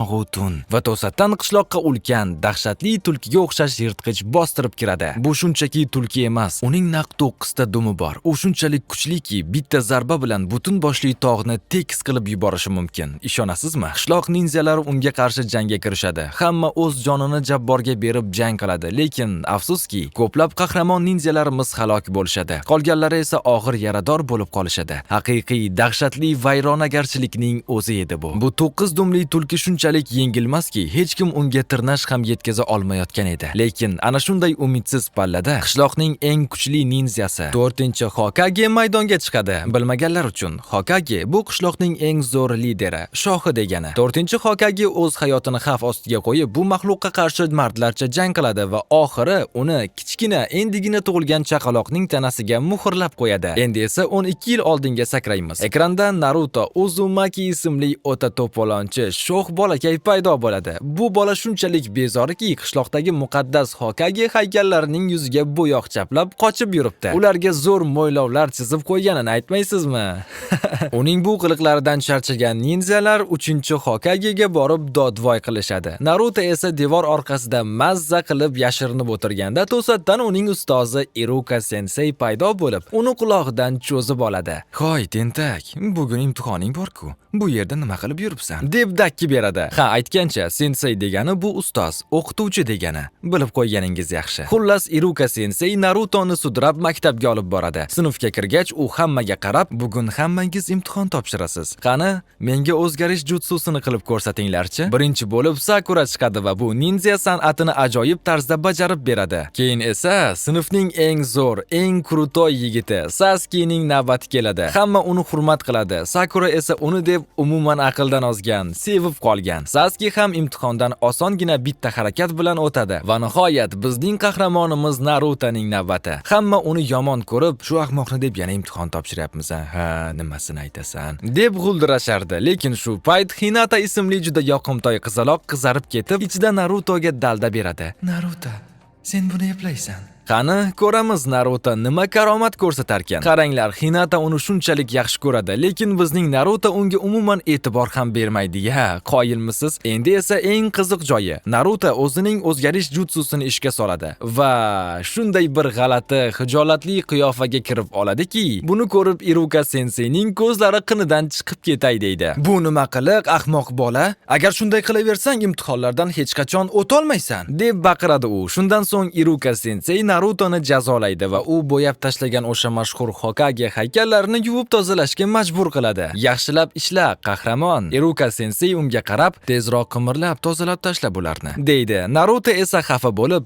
G'utun va to'satdan qishloqqa ulkan, dahshatli tulkiga o'xshash yirtqich bostirib kiradi. Bu shunchaki tulki emas, uning naq 9 ta dumi bor. U shunchalik kuchliki, bitta zarba bilan butun boshli tog'ni tekis qilib yuborishi mumkin. Ishonasizmi? Qishloq ninjalari unga qarshi jangga kirishadi. Hamma o'z jonini jabborga berib jang qiladi, lekin afsuski, ko'plab qahramon ninjalarimiz halok bo'lishadi. Qolganlari esa og'ir yarador bo'lib qolishadi. Haqiqiy dahshatli vayronagarchilikning o'zi edi bu. Bu 9 dumli tulki shunchalik yengilmaski, hech kim unga tirnash ham yetkaza olmayotgan edi. Lekin ana shunday umidsiz pallada qishloqning eng kuchli ninjasi 4-Hokage maydonga chiqadi. Bilmaganlar uchun, Hokage bu qishloqning eng zo'r lideri, shohi degani. 4-Hokage o'z hayotini xavf ostiga qo'yib, bu maxluqqa qarshi mardlarcha jang qiladi va oxiri uni kichkina, endigina tug'ilgan chaqaloqning tanasiga muhrlab qo'yadi. Endi esa 12 yil oldinga sakraymiz. Ekranda Naruto Uzumaki ismli o'ta to'polonchi shoh bolakay paydo bo'ladi. Bu bola shunchalik bezoriki, qishloqdagi muqaddas Hokage haykallarining yuziga bo'yoq chaplab qochib yuribdi. Ularga zo'r mo'ylovlar chizib qo'yganini aytmaysizmi? Uning bu qiliqlaridan charchagan ninjalar 3-Hokagega borib dodvoy qilishadi. Naruto esa devor orqasida mazza qilib yashirinib o'tirganda to'satdan uning ustozi Iruka sensei paydo bo'lib, uni qulog'idan cho'zib oladi. "Hoy, tentak, bugun imtihoning bor-ku. Bu yerda nima qilib yuribsan?" deb dakki beradi. Ha, aytgancha, sensei degani bu ustoz, o'qituvchi degani. Bilib qo'yganingiz yaxshi. Xullas, Iruka sensei Narutoni sudrab maktabga olib boradi. Sinfga kirgach, u hammaga qarab, "Bugun hammangiz imtihon topshirasiz. Qani, menga o'zgarish jutsusini qilib ko'rsatinglar-chi?" Birinchi bo'lib Sakura chiqadi va bu ninja san'atini ajoyib tarzda bajarib beradi. Keyin esa sinfning eng zo'r, eng krutoy yigiti Sasukening navbati keladi. Hamma uni hurmat qiladi. Sakura esa uni deb umuman aqldan ozgan, sevib qolgan. Sasuke ham imtihondan osongina bitta harakat bilan o'tadi va nihoyat bizning qahramonimiz Narutoning navbati. Hamma uni yomon ko'rib, "Shu ahmoqni deb yana imtihon topshiryapmiz, ha, nimasini aytasan?" deb g'uldirashardi. Lekin shu payt Hinata ismli juda yoqimtoy qizaloq qizarib ketib, ichida Narutoga dalda beradi. "Naruto, sen buni eplaysan." Qani, ko'ramiz Naruto nima karomat ko'rsatarkan. Qaranglar, Hinata uni shunchalik yaxshi ko'radi, lekin bizning Naruto unga umuman e'tibor ham bermaydi-ya. Qoyilmisiz? Endi esa eng qiziq joyi. Naruto o'zining o'zgarish jutsusini ishga soladi va shunday bir g'alati, hijolatli qiyofaga kirib oladiki, buni ko'rib Iruka senseining ko'zlari qinidan chiqib ketay deydi. "Bu nima qiliq, ahmoq bola? Agar shunday qilaversang, imtihonlardan hech qachon o'tolmaysan", deb baqiradi u. Shundan so'ng Iruka sensei Narutoni jazolaydi va u bo'yab tashlagan o'sha mashhur Hokage haykallarini yuvib tozalashga majbur qiladi. "Yaxshilab ishla, qahramon." Iruka sensei unga qarab, "Tezroq qimirlab tozalab tashla bularni", deydi. Naruto esa xafa bo'lib,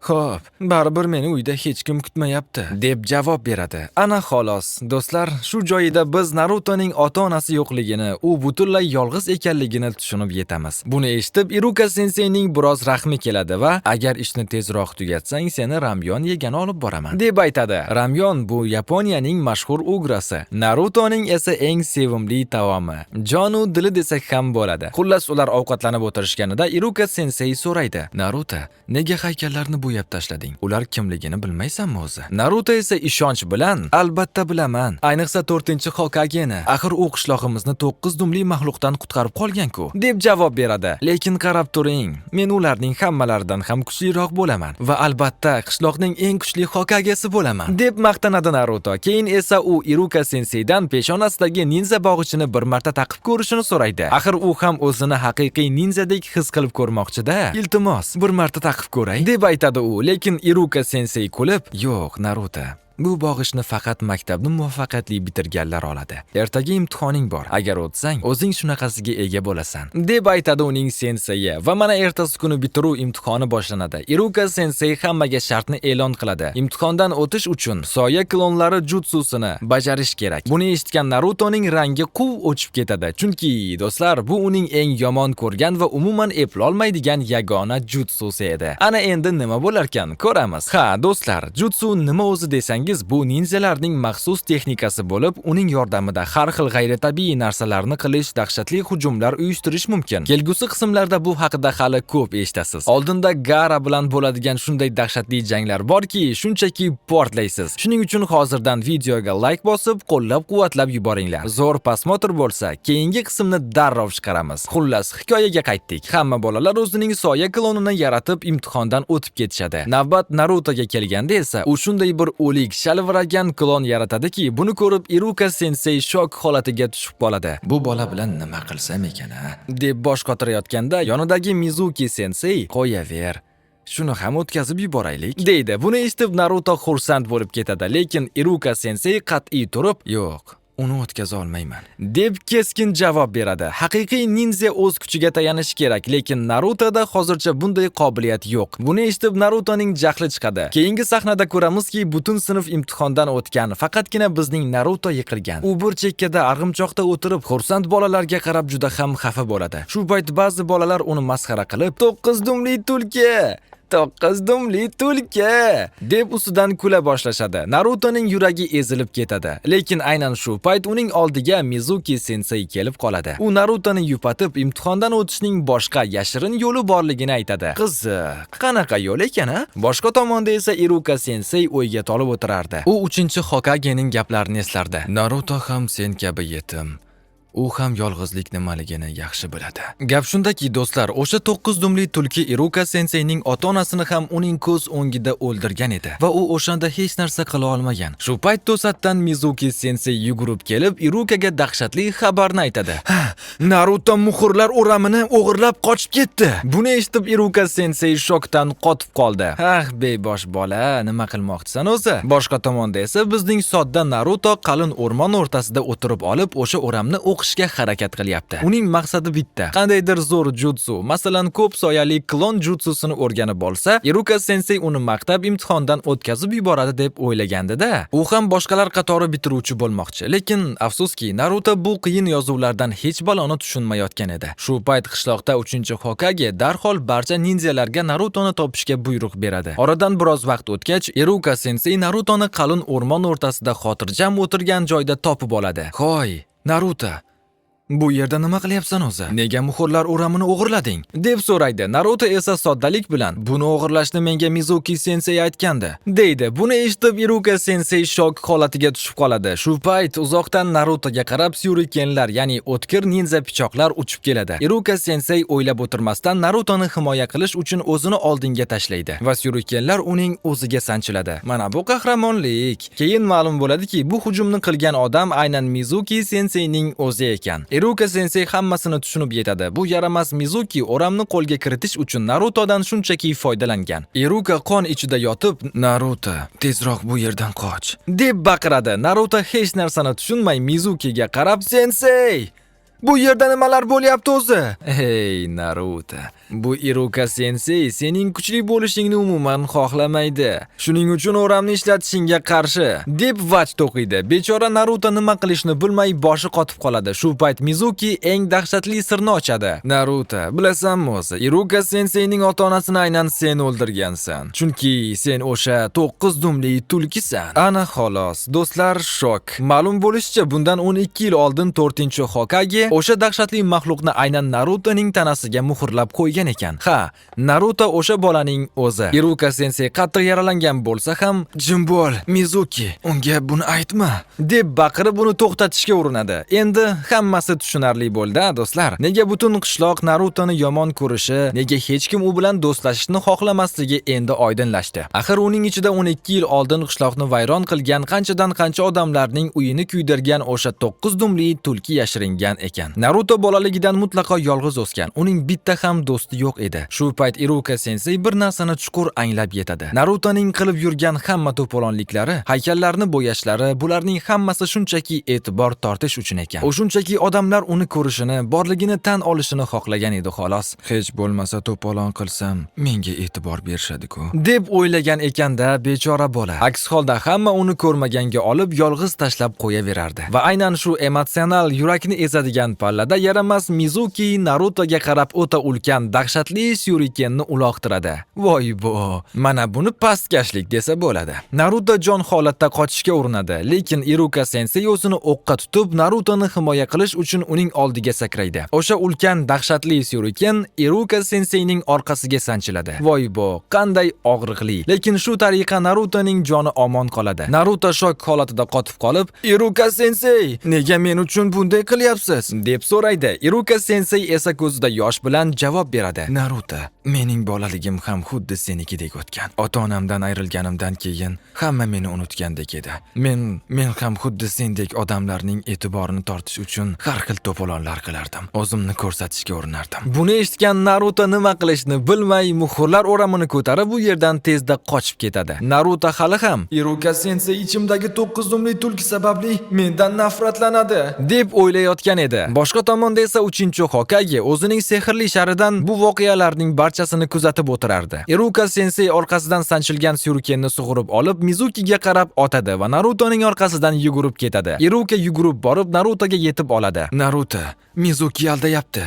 Xo'p, baribir meni uyda hech kim kutmayapti", deb javob beradi. Ana xolos, do'stlar, shu joyida biz Narutoning ota-onasi yo'qligini, u butunlay yolg'iz ekanligini tushunib yetamiz. Buni eshitib, Iruka senseining biroz rahmi keladi va "Agar ishni tezroq tugatsang, seni ramyon yegani olib boraman", deb aytadi. Ramyon bu Yaponiyaning mashhur ugrasi, Narutoning esa eng sevimli taomi. Jonu dili desak ham bo'ladi. Xullas, ular ovqatlanib o'tirishganida Iruka sensei so'raydi: "Naruto, nega haykallarni bo'yab tashlading? Ular kimligini bilmaysanmi o'zi?" Naruto esa ishonch bilan, "Albatta bilaman. Ayniqsa 4-Hokageni. Axir u qishlog'imizni 9 dumli maxluqdan qutqarib qolgan-ku", deb javob beradi. "Lekin qarab turing, men ularning hammalaridan ham kuchliroq bo'laman va albatta qishloqning eng kuchli Hokagesi bo'laman", deb maqtanadi Naruto. Keyin esa u Iruka senseidan peshonasidagi ninja bog'ichini bir marta taqib ko'rishini so'raydi. Axir u ham o'zini haqiqiy ninjadek his qilib ko'rmoqchi-da. "Iltimos, bir marta taqib ko'ray", deb aytadi u. Lekin Iruka sensei kulib, "Yo'q, Naruto. Bu bog'ichni faqat maktabni muvaffaqiyatli bitirganlar oladi. Ertaga imtihoning bor. Agar o'tsang, o'zing shunaqasiga ega bo'lasan", deb aytadi uning sensei. Va mana ertasi kuni bitiruv imtihoni boshlanadi. Iruka sensei hammaga shartni e'lon qiladi. Imtihondan o'tish uchun soya klonlari jutsusini bajarish kerak. Buni eshitgan Narutoning rangi quv o'chib ketadi. Chunki do'stlar, bu uning eng yomon ko'rgan va umuman eplolmaydigan yagona jutsusi edi. Ana endi nima bo'larkan, ko'ramiz. Ha, do'stlar, jutsu nima o'zi desang desangiz, bu ninjalarning maxsus texnikasi bo'lib, uning yordamida har xil g'ayritabiiy narsalarni qilish, dahshatli hujumlar uyushtirish mumkin. Kelgusi qismlarda bu haqida hali ko'p eshitasiz. Oldinda Gara bilan bo'ladigan shunday dahshatli janglar borki, shunchaki portlaysiz. Shuning uchun hozirdan videoga like bosib, qo'llab-quvvatlab yuboringlar. Zo'r pasmotr bo'lsa, keyingi qismni darrov chiqaramiz. Xullas, hikoyaga qaytdik. Hamma bolalar o'zining soya klonini yaratib imtihondan o'tib ketishadi. Navbat Narutoga kelganda esa, u shunday bir o'lik, shalviragan klon yaratadiki, buni ko'rib Iruka sensei shok holatiga tushib qoladi. Bu bola bilan nima qilsam ekan-a? deb bosh qotirayotganda yonidagi Mizuki sensei, "Qo'yaver. Shuni ham o'tkazib yuboraylik" deydi. Buni eshitib Naruto xursand bo'lib ketadi, lekin Iruka sensei qat'iy turib, "Yo'q, uni o'tkaza olmayman" deb keskin javob beradi. Haqiqiy ninja o'z kuchiga tayanishi kerak, lekin Narutoda hozircha bunday qobiliyat yo'q. Buni eshitib Narutoning jahli chiqadi. Keyingi sahnada ko'ramizki, butun sinf imtihondan o'tgan, faqatgina bizning Naruto yiqilgan. U bir chekkada arg'imchoqda o'tirib, xursand bolalarga qarab juda ham xafa bo'ladi. Shu payt ba'zi bolalar uni masxara qilib, "9 dumli tulki! 9 dumli tulki!" deb ustidan kula boshlashadi. Narutoning yuragi ezilib ketadi. Lekin aynan shu payt uning oldiga Mizuki sensei kelib qoladi. U Narutoni yupatib, imtihondan o'tishning boshqa yashirin yo'li borligini aytadi. Qiziq, qanaqa yo'l ekan-a? Boshqa tomonda esa Iruka sensei o'yga tolib o'tirardi. U 3-Hokagening gaplarini eslardi. Naruto ham sen kabi yetim. U ham yolg'izlik nimaligini yaxshi biladi. Gap shundaki, do'stlar, o'sha 9 dumli tulki Iruka senseining ota-onasini ham uning ko'z o'ngida o'ldirgan edi va u o'shanda hech narsa qila olmagan. Shu payt to'satdan Mizuki sensei yugurib kelib, Irukaga dahshatli xabarni aytadi. Naruto muhrlar o'ramini o'g'irlab qochib ketdi. Buni eshitib Iruka sensei shokdan qotib qoldi. Bebosh bola, nima qilmoqchisan o'zi? Boshqa tomonda esa bizning sodda Naruto qalin o'rmon o'rtasida o'tirib olib, o'sha o'ramni o'qishga harakat qilyapti. Uning maqsadi bitta. Qandaydir zo'r jutsu, masalan, ko'p soyali klon jutsusini o'rganib olsa, Iruka sensei uni maqtab imtihondan o'tkazib yuboradi deb o'ylagandi-da. U ham boshqalar qatori bitiruvchi bo'lmoqchi. Lekin afsuski, Naruto bu qiyin yozuvlardan hech baloni tushunmayotgan edi. Shu payt qishloqda 3-Hokage darhol barcha ninjalarga Narutoni topishga buyruq beradi. Oradan biroz vaqt o'tgach, Iruka sensei Narutoni qalin o'rmon o'rtasida xotirjam o'tirgan joyda topib oladi. "Hoy, Naruto, bu yerda nima qilyapsan o'zi? Nega muhrlar o'ramini o'g'irlading?" deb so'raydi. Naruto esa soddalik bilan, "Buni o'g'irlashni menga Mizuki sensei aytgandi" deydi. Buni eshitib Iruka sensei shok holatiga tushib qoladi. Shu payt uzoqdan Narutoga qarab syurikenlar, ya'ni o'tkir ninja pichoqlar uchib keladi. Iruka sensei o'ylab o'tirmasdan Narutoni himoya qilish uchun o'zini oldinga tashlaydi va syurikenlar uning o'ziga sanchiladi. Mana bu qahramonlik. Keyin ma'lum bo'ladiki, bu hujumni qilgan odam aynan Mizuki senseining o'zi ekan. Iruka sensei hammasini tushunib yetadi. Bu yaramas Mizuki o'ramni qo'lga kiritish uchun Narutodan shunchaki foydalangan. Iruka qon ichida yotib, "Naruto, tezroq bu yerdan qoch" deb baqiradi. Naruto hech narsani tushunmay Mizukiga qarab, "Sensei, bu yerda nimalar bo'lyapti o'zi?" "Hey Naruto, bu Iruka sensei sening kuchli bo'lishingni umuman xohlamaydi. Shuning uchun o'ramni ishlatishingga qarshi" deb vaj to'qiydi. Bechora Naruto nima qilishni bilmay boshi qotib qoladi. Shu payt Mizuki eng dahshatli sirni ochadi. "Naruto, bilasanmi o'zi, Iruka senseining ota-onasini aynan sen o'ldirgansan. Chunki sen o'sha 9 dumli tulkisan." Ana xolos, do'stlar, shok. Ma'lum bo'lishicha, bundan 12 yil oldin 4-Hokage o'sha dahshatli maxluqni aynan Narutoning tanasiga muhrlab qo'ygan ekan. Naruto o'sha bolaning o'zi. Iruka sensei qattiq yaralangan bo'lsa ham, "Jim bo'l, Mizuki, unga buni aytma" deb baqirib uni to'xtatishga urinadi. Endi hammasi tushunarli bo'ldi, do'stlar. Nega butun qishloq Narutoni yomon ko'rishi, nega hech kim u bilan do'stlashishni xohlamasligi endi oydinlashdi. Axir uning ichida 12 yil oldin qishloqni vayron qilgan qancha odamlarning uyini kuydirgan o'sha 9 dumli tulki yashiringan ekan. Naruto bolaligidan mutlaqo yolg'iz o'sgan. Uning bitta ham do'sti yo'q edi. Shu payt Iruka sensei bir narsani chuqur anglab yetadi. Narutoning qilib yurgan hamma to'polonliklari, haykallarni bo'yashlari, bularning hammasi shunchaki e'tibor tortish uchun ekan. O shunchaki odamlar uni ko'rishini, borligini tan olishini xohlagan edi xolos. "Hech bo'lmasa to'polon qilsam, menga e'tibor berishadi-ku" deb o'ylagan ekanda bechora bola. Aks holda hamma uni ko'rmaganga olib yolg'iz tashlab qo'yaverardi. Va aynan shu emotsional, yurakni ezadigan yaqin pallada yaramas Mizuki Narutoga qarab o'ta ulkan dahshatli syurikenni uloqtiradi. Voy bo, mana buni pastkashlik desa bo'ladi. Naruto jon holatda qochishga urinadi, lekin Iruka sensei o'zini o'qqa tutib Narutoni himoya qilish uchun uning oldiga sakraydi. O'sha ulkan dahshatli syuriken Iruka senseining orqasiga sanchiladi. Voy bo, qanday og'riqli. Lekin shu tariqa Narutoning joni omon qoladi. Naruto shok holatida qotib qolib, "Iruka sensei, nega men uchun bunday qilyapsiz?" deb so'raydi. Iruka sensei esa ko'zida yosh bilan javob beradi. "Naruto, mening bolaligim ham xuddi senikidek o'tgan. Ota-onamdan ayrilganimdan keyin hamma meni unutgandek edi. Men ham xuddi sendek odamlarning e'tiborini tortish uchun har xil to'polonlar qilardim. O'zimni ko'rsatishga urinardim." Buni eshitgan Naruto nima qilishni bilmay, muxurlar o'ramini ko'tarib bu yerdan tezda qochib ketadi. Naruto hali ham "Iruka sensei ichimdagi 9 dumli tulki sababli mendan nafratlanadi" deb o'ylayotgan edi. Boshqa tomonda esa 3-Hokage o'zining sehrli sharidan bu voqealarning barchasini kuzatib o'tirardi. Iruka sensei orqasidan sanchilgan syurikenni sug'urib olib Mizukiga qarab otadi va Narutoning orqasidan yugurib ketadi. Iruka yugurib borib Narutoga yetib oladi. "Naruto, Mizuki aldayapti.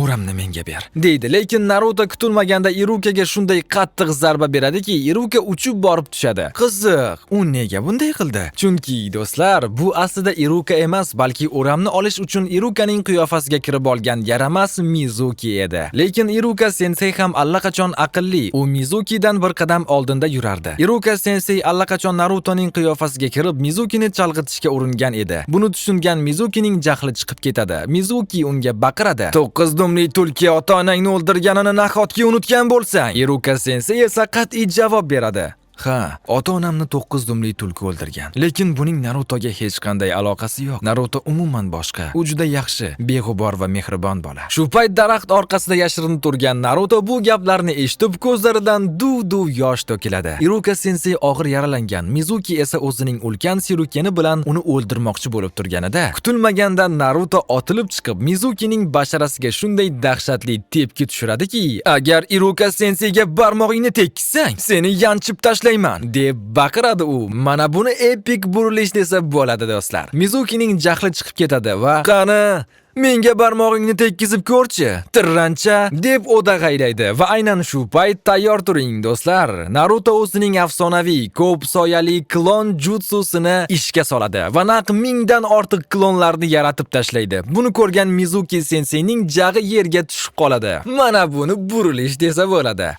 O'ramni menga ber" deydi, lekin Naruto kutilmaganda Irukaga shunday qattiq zarba beradiki, Iruka uchib borib tushadi. Qiziq, u nega bunday qildi? Chunki do'stlar, bu aslida Iruka emas, balki o'ramni olish uchun Irukaning qiyofasiga kirib olgan yaramas Mizuki edi. Lekin Iruka sensei ham allaqachon aqlli. U Mizukidan bir qadam oldinda yurardi. Iruka sensei allaqachon Narutoning qiyofasiga kirib Mizukini chalg'itishga uringan edi. Buni tushungan Mizukining jahli chiqib ketadi. Mizuki unga baqiradi. 9 dumli tulki ota-onangni o'ldirganini nahotki unutgan bo'lsang? Iruka sensei esa qat'iy javob beradi. Ha, ota-onamni 9 dumli tulki o'ldirgan. Lekin buning Narutoga hech qanday aloqasi yo'q. Naruto umuman boshqa. U juda yaxshi, beg'ubor va mehribon bola. Shu payt daraxt orqasida yashirinib turgan Naruto bu gaplarni eshitib ko'zlaridan duv-duv yosh to'kiladi. Iruka sensei og'ir yaralangan, Mizuki esa o'zining ulkan syurikeni bilan uni o'ldirmoqchi bo'lib turganida, kutilmaganda Naruto otilib chiqib Mizukining basharasiga shunday dahshatli tepki tushiradiki, "Agar Iruka senseiga barmog'ingni tekkizsang, seni yanchib tashlayman" deb baqiradi u. Mana buni epik burilish desa bo'ladi do'stlar. Mizukining jahli chiqib ketadi va "Qani, menga barmog'ingni tekkizib ko'rchi, tirrancha" deb o'dag'aylaydi va aynan shu payt tayyor turing do'stlar. Naruto o'zining afsonaviy ko'p soyali klon jutsusini ishga soladi va naq 1000 dan ortiq klonlarni yaratib tashlaydi. Buni ko'rgan Mizuki senseining jag'i yerga tushib qoladi. Mana buni burilish desa bo'ladi.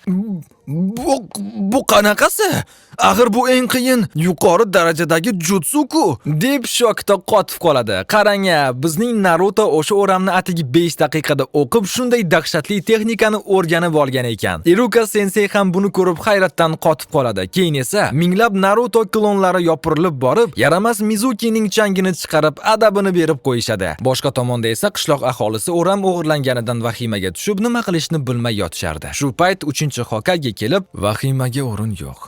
Bu qanaqasi? Axir bu eng qiyin, yuqori darajadagi jutsu-ku deb shokda qotib qoladi. Qarang, bizning Naruto o'sha o'ramni atigi 5 daqiqada o'qib, shunday dahshatli texnikani o'rganib olgan ekan. Iruka sensei ham buni ko'rib hayratdan qotib qoladi. Keyin esa minglab Naruto klonlari yopirilib borib, yaramas Mizukining changini chiqarib, adabini berib qo'yishadi. Boshqa tomonda esa qishloq aholisi o'ram o'g'irlanganidan vahimaga tushib, nima qilishni bilmay yotishardi. Shu payt 3-Hokage kelib, "Vahimaga o'rin yo'q.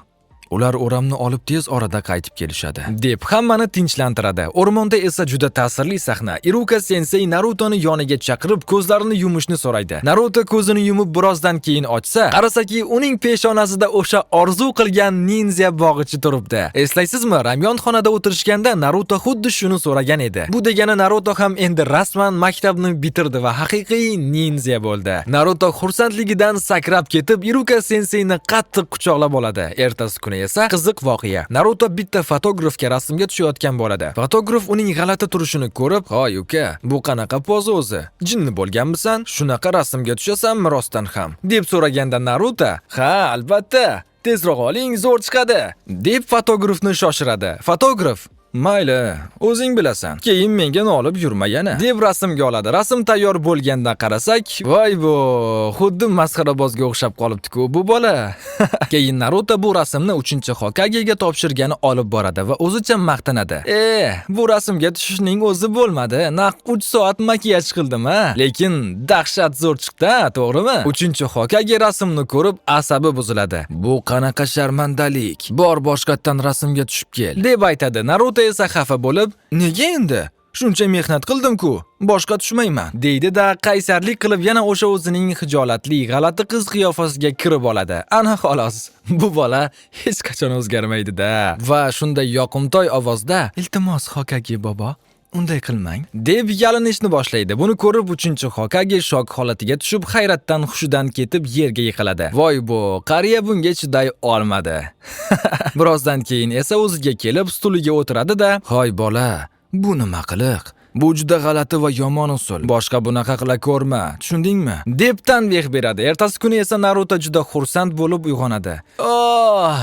Ular o'ramni olib tez orada qaytib kelishadi" deb hammani tinchlantiradi. O'rmonda esa juda ta'sirli sahna. Iruka sensei Narutoni yoniga chaqirib ko'zlarini yumishni so'raydi. Naruto ko'zini yumib birozdan keyin ochsa, qarasaki uning peshonasida o'sha orzu qilgan ninja bog'ichi turibdi. Eslaysizmi, ramyonxonada o'tirishganda Naruto xuddi shuni so'ragan edi. Bu degani Naruto ham endi rasman maktabni bitirdi va haqiqiy ninja bo'ldi. Naruto xursandligidan sakrab ketib, Iruka senseini qattiq quchoqlab oladi. Ertasi kuni esa qiziq voqea. Naruto bitta fotografga rasmga tushayotgan bo'ladi. Fotograf uning g'alati turishini ko'rib, "Hoy uka, bu qanaqa poza o'zi? Jinni bo'lganmisan? Shunaqa rasmga tushasanmi rostdan ham?" deb so'raganda Naruto, "Ha, albatta. Tezroq oling, zo'r chiqadi" deb fotografni shoshiradi. Fotograf, "Mayli, o'zing bilasan. Keyin menga olib yurma yana" deb rasmga oladi. Rasm tayyor bo'lganda qarasak, voy bu, xuddi masxarabozga o'xshab qolibdi-ku bu bola. Keyin Naruto bu rasmni 3-Hokagega topshirgani olib boradi va o'zicha maqtanadi. Bu rasmga tushishning o'zi bo'lmadi. Naq 3 soat makiyaj qildim-a. Lekin dahshat zo'r chiqdi, to'g'rimi? 3-Hokage rasmni ko'rib asabi buziladi. "Bu qanaqa sharmandalik? Bor boshqatdan rasmga tushib kel" deb aytadi. Naruto esa xafa bo'lib, "Nega endi? Shuncha mehnat qildim-ku, boshqa tushmayman" deydi-da, qaysarlik qilib yana o'sha o'zining hijolatli, g'alati qiz qiyofasiga kirib oladi. Ana xolos, bu bola hech qachon o'zgarmaydi-da. Va shunday yoqimtoy ovozda, "Iltimos Hokage bobo, unday qilmang, deb yalinishni boshlaydi. Buni ko'rib 3-Hokage shok holatiga tushib, hayratdan hushidan ketib yerga yiqiladi. Voy bu, qariya bunga chiday olmadi. Birozdan keyin esa o'ziga kelib, stuliga o'tiradi-da, "Hoy bola, bu nima qiliq? Bu juda g'alati va yomon usul. Boshqa bunaqa qila ko'rma, tushundingmi?" deb tanbeh beradi. Ertasi kuni esa Naruto juda xursand bo'lib uyg'onadi. "Oh,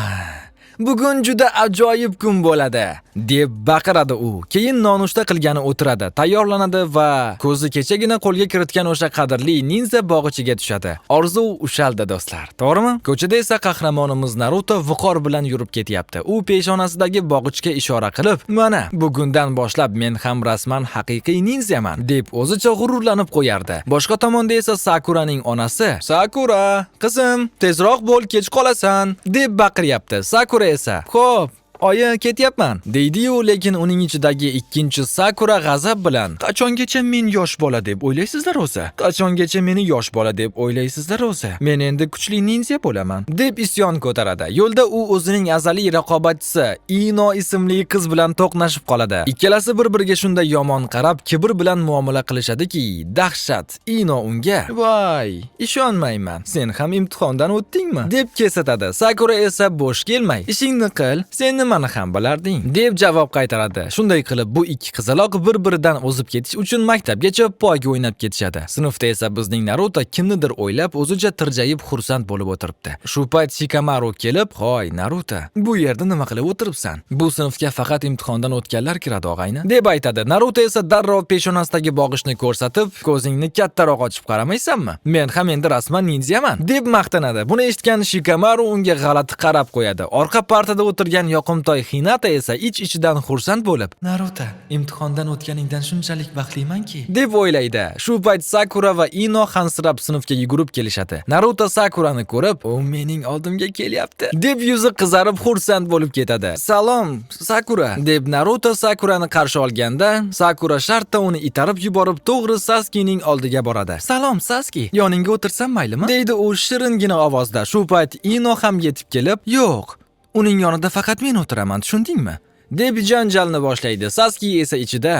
bugun juda ajoyib kun bo'ladi", deb baqiradi u. Keyin nonushta qilgani o'tiradi, tayyorlanadi va ko'zi kechagina qo'lga kiritgan o'sha qadrli ninja bog'ichiga tushadi. Orzu ushaldi do'stlar, to'g'rimi? Ko'chada esa qahramonimiz Naruto viqor bilan yurib ketyapti. U peshonasidagi bog'ichga ishora qilib, "Mana, bugundan boshlab men ham rasman haqiqiy ninjaman", deb o'zicha g'ururlanib qo'yardi. Boshqa tomonda esa Sakuraning onasi, "Sakura, qizim, tezroq bo'l, kech qolasan", deb baqiryapti. Sakura esa, "Xo'p, oyi, ketyapman", deydi-yu, lekin uning ichidagi ikkinchi Sakura g'azab bilan, "Qachongacha men yosh bola deb o'ylaysizlar o'zi? Qachongacha meni yosh bola deb o'ylaysizlar o'zi? Men endi kuchli ninja bo'laman", deb isyon ko'taradi. Yo'lda u o'zining azaliy raqobatchisi Ino ismli qiz bilan to'qnashib qoladi. Ikkalasi bir-biriga shunday yomon qarab, kibr bilan muomala qilishadiki, dahshat. Ino unga, "Voy, ishonmayman. Sen ham imtihondan o'tdingmi?" deb kesatadi. Sakura esa bo'sh kelmay, "Ishingni qil, sen nimani ham bilarding", deb javob qaytaradi. Shunday qilib bu ikki qizaloq bir-biridan o'zib ketish uchun maktabgacha poyga o'ynab ketishadi. Sinfda esa bizning Naruto kimnidir o'ylab o'zicha tirjayib xursand bo'lib o'tiribdi. Shu payt Shikamaru kelib, "Hoy Naruto, bu yerda nima qilib o'tiribsan? Bu sinfga faqat imtihondan o'tganlar kiradi, og'ayni", deb aytadi. Naruto esa darrov peshonasidagi bog'ichni ko'rsatib, "Ko'zingni kattaroq ochib qaramaysanmi? Men ham endi rasman ninjaman", deb maqtanadi. Buni eshitgan Shikamaru unga g'alati qarab qo'yadi. Orqa partada o'tirgan yoqimtoy Hinata esa ich-ichidan xursand bo'lib, "Naruto, imtihondan o'tganingdan shunchalik baxtlimanki", deb o'ylaydi. Shu payt Sakura va Ino hansirab sinfga yugurib kelishadi. Naruto Sakurani ko'rib, "U mening oldimga kelyapti", deb yuzi qizarib xursand bo'lib ketadi. "Salom, Sakura", deb Naruto Sakurani qarshi olganda, Sakura shartta uni itarib yuborib, to'g'ri Sasukening oldiga boradi. "Salom Sasuke, yoningga o'tirsam maylimi?" deydi u shiringina ovozda. Shu payt Ino ham yetib kelib, "Yo'q, uning yonida faqat men o'tiraman, tushundingmi?" deb janjalni boshlaydi. Sasuke esa ichida,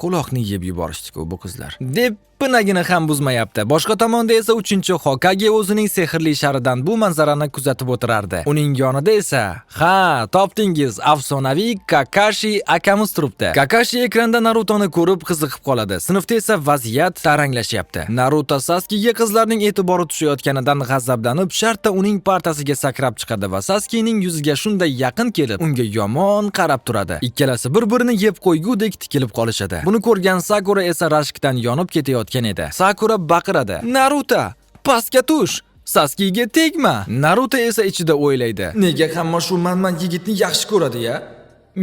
"Quloqni yeb yuborishdi-ku bu qizlar", deb pinagini ham buzmayapti. Boshqa tomonda esa 3-Hokage o'zining sehrli sharidan bu manzarani kuzatib o'tirardi. Uning yonida esa, "Ha, topdingiz, afsonaviy Kakashi akamiz turibdi". Kakashi ekranda Narutoni ko'rib qiziqib qoladi. Sinfda esa vaziyat taranglashyapti. Naruto Sasuke'ga qizlarning e'tibori tushayotganidan g'azablanib, shartta uning partasiga sakrab chiqadi va Sasuke'ning yuziga shunday yaqin kelib, unga yomon qarab turadi. Ikkalasi bir-birini yeb qo'ygudek tikilib qolishadi. Buni ko'rgan Sakura esa rashkdan yonib ketayotgan edi. Sakura baqiradi, "Naruto, pastga tush! Sasuke'ga tegma!" Naruto esa ichida o'ylaydi, "Nega hamma shu manman yigitni yaxshi ko'radi-ya?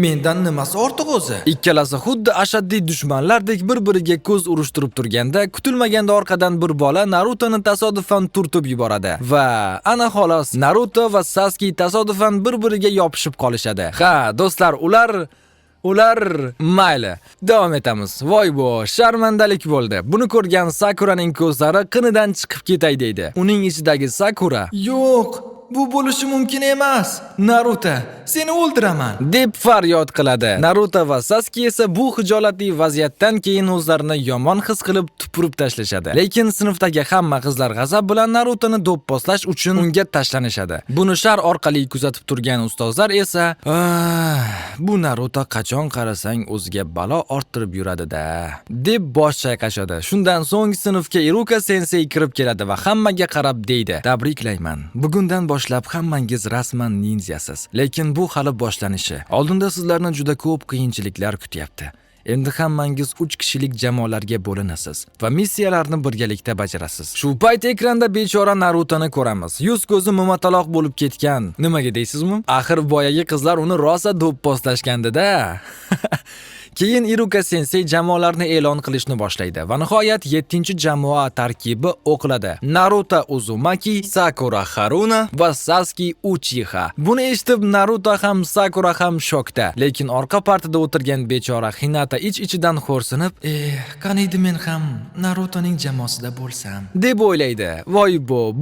Mendan nimasi ortiq o'zi?" Ikkalasi xuddi ashaddiy dushmanlardek bir-biriga ko'z urushtirib turganda, kutilmaganda orqadan bir bola Narutoni tasodifan turtib yuboradi va ana xolos Naruto va Sasuke tasodifan bir-biriga yopishib qolishadi. Ha, do'stlar, ular mayli, davom etamiz. Voy bu, sharmandalik bo'ldi. Buni ko'rgan Sakuraning ko'zlari qinidan chiqib ketay deydi. Uning ichidagi Sakura, "Yo'q, bu bo'lishi mumkin emas. Naruto, seni o'ldiraman", deb faryod qiladi. Naruto va Sasuke esa bu hijolatli vaziyatdan keyin o'zlarini yomon his qilib tupurib tashlashadi. Lekin sinfdagi hamma qizlar g'azab bilan Narutoni do'pposlash uchun unga tashlanishadi. Buni shar orqali kuzatib turgan ustozlar esa, "Bu Naruto qachon qarasang o'ziga balo orttirib yuradi-da", deb bosh chayqashadi. Shundan so'ng sinfga Iruka sensei kirib keladi va hammaga qarab deydi, "Tabriklayman. Bugundan boshlab hammangiz rasman ninjasiz. Lekin bu hali boshlanishi. Oldinda sizlarni juda ko'p qiyinchiliklar kutyapti. Endi hammangiz 3 kishilik jamoalarga bo'linasiz va missiyalarni birgalikda bajarasiz." Shu payt ekranda bechora Narutoni ko'ramiz. Yuz ko'zi momataloq bo'lib ketgan. Nimaga deysizmi? Axir boyagi qizlar uni rosa do'pposlashgandi-da. Keyin Iruka sensei jamoalarni e'lon qilishni boshlaydi va nihoyat 7-jamoa tarkibi o'qiladi. Naruto Uzumaki, Sakura Haruna va Sasuke Uchiha. Buni eshitib Naruto ham Sakura ham shokda. Lekin orqa partada o'tirgan bechora Hinata ich-ichidan xo'rsinib, "Qaniydi men ham Narutoning jamoasida bo'lsam", deb o'ylaydi. Voy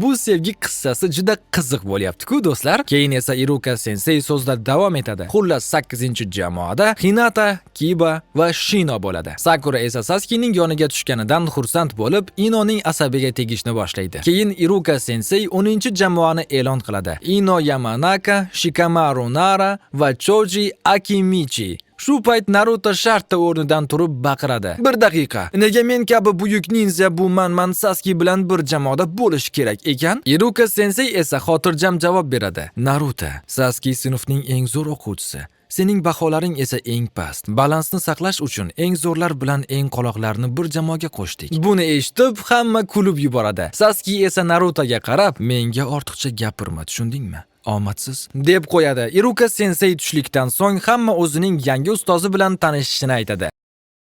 bu sevgi qissasi juda qiziq bo'lyapti-ku do'stlar. Keyin esa Iruka sensei so'zlar davom etadi. Xullas 8-jamoada Hinata, Kiba Yuba va Shino bo'ladi. Sakura esa Sasukening yoniga tushganidan xursand bo'lib, Inoning asabiga tegishni boshlaydi. Keyin Iruka sensei 10-jamoani e'lon qiladi. Ino Yamanaka, Shikamaru Nara va Choji Akimichi. Shu payt Naruto shartta o'rnidan turib baqiradi. "Bir daqiqa. Nega men kabi buyuk ninja bu man Sasuke bilan bir jamoada bo'lish kerak ekan?" Iruka sensei esa xotirjam javob beradi. "Naruto, Sasuke sinfning eng zo'r o'quvchisi. Sening baholaring esa eng past. Balansni saqlash uchun eng zo'rlar bilan eng qoloqlarni bir jamoaga qo'shdik." Buni eshitib, hamma kulib yuboradi. Sasuke esa Narutoga qarab, "Menga ortiqcha gapirma, tushundingmi? Omadsiz" deb qo'yadi. Iruka sensei tushlikdan so'ng hamma o'zining yangi ustozi bilan tanishishini aytadi.